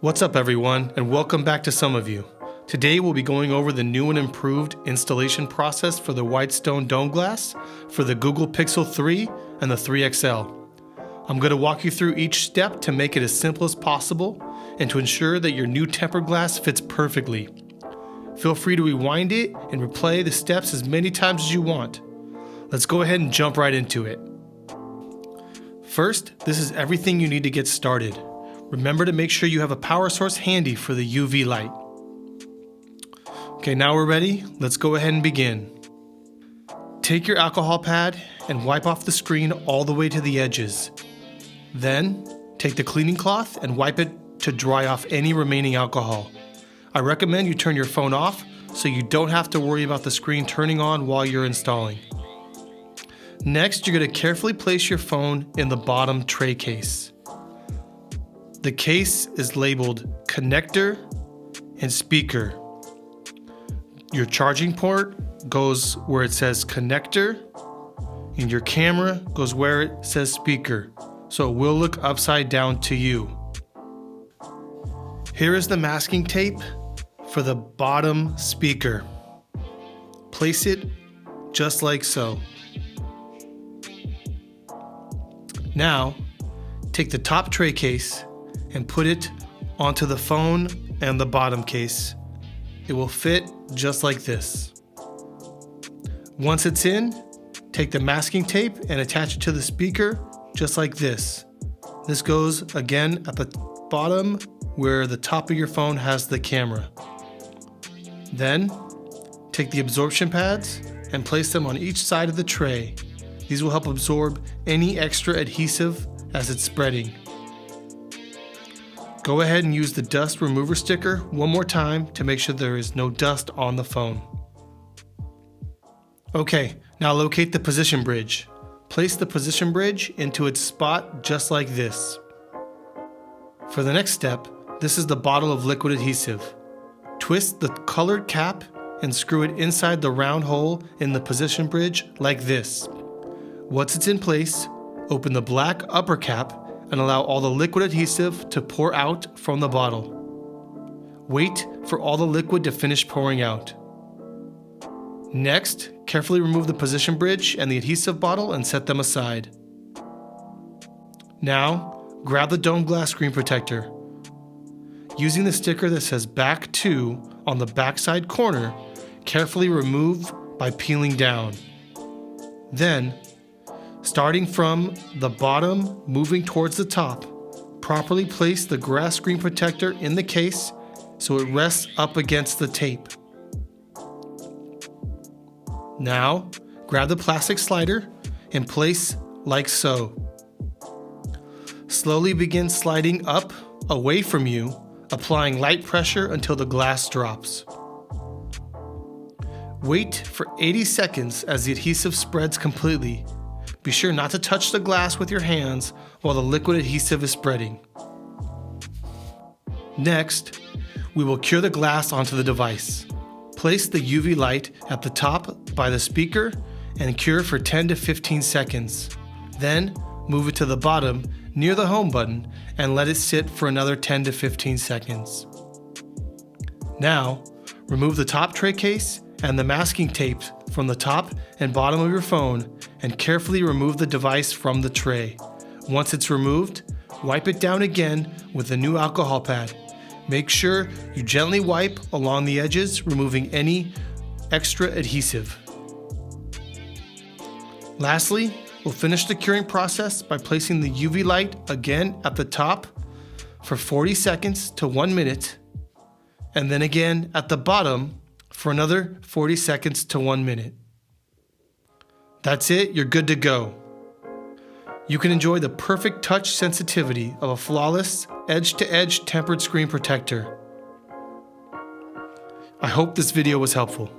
What's up everyone, and welcome back to Some of You. Today we'll be going over the new and improved installation process for the Whitestone Dome Glass for the Google Pixel 3 and the 3 XL. I'm going to walk you through each step to make it as simple as possible and to ensure that your new tempered glass fits perfectly. Feel free to rewind it and replay the steps as many times as you want. Let's go ahead and jump right into it. First, this is everything you need to get started. Remember to make sure you have a power source handy for the UV light. Okay, now we're ready. Let's go ahead and begin. Take your alcohol pad and wipe off the screen all the way to the edges. Then, take the cleaning cloth and wipe it to dry off any remaining alcohol. I recommend you turn your phone off so you don't have to worry about the screen turning on while you're installing. Next, you're going to carefully place your phone in the bottom tray case. The case is labeled connector and speaker. Your charging port goes where it says connector, and your camera goes where it says speaker, so it will look upside down to you. Here is the masking tape for the bottom speaker. Place it just like so. Now, take the top tray case and put it onto the phone and the bottom case. It will fit just like this. Once it's in, take the masking tape and attach it to the speaker just like this. This goes again at the bottom where the top of your phone has the camera. Then, take the absorption pads and place them on each side of the tray. These will help absorb any extra adhesive as it's spreading. Go ahead and use the dust remover sticker one more time to make sure there is no dust on the phone. Okay, now locate the position bridge. Place the position bridge into its spot just like this. For the next step, this is the bottle of liquid adhesive. Twist the colored cap and screw it inside the round hole in the position bridge like this. Once it's in place, open the black upper cap and allow all the liquid adhesive to pour out from the bottle. Wait for all the liquid to finish pouring out. Next, carefully remove the position bridge and the adhesive bottle and set them aside. Now, grab the dome glass screen protector. Using the sticker that says Back To on the backside corner, carefully remove by peeling down. Then, starting from the bottom, moving towards the top, properly place the glass screen protector in the case so it rests up against the tape. Now, grab the plastic slider and place like so. Slowly begin sliding up, away from you, applying light pressure until the glass drops. Wait for 80 seconds as the adhesive spreads completely. Be sure not to touch the glass with your hands while the liquid adhesive is spreading. Next, we will cure the glass onto the device. Place the UV light at the top by the speaker and cure for 10 to 15 seconds. Then, move it to the bottom near the home button and let it sit for another 10 to 15 seconds. Now, remove the top tray case and the masking tape from the top and bottom of your phone and carefully remove the device from the tray. Once it's removed, wipe it down again with a new alcohol pad. Make sure you gently wipe along the edges, removing any extra adhesive. Lastly, we'll finish the curing process by placing the UV light again at the top for 40 seconds to 1 minute, and then again at the bottom for another 40 seconds to 1 minute. That's it, you're good to go. You can enjoy the perfect touch sensitivity of a flawless edge-to-edge tempered screen protector. I hope this video was helpful.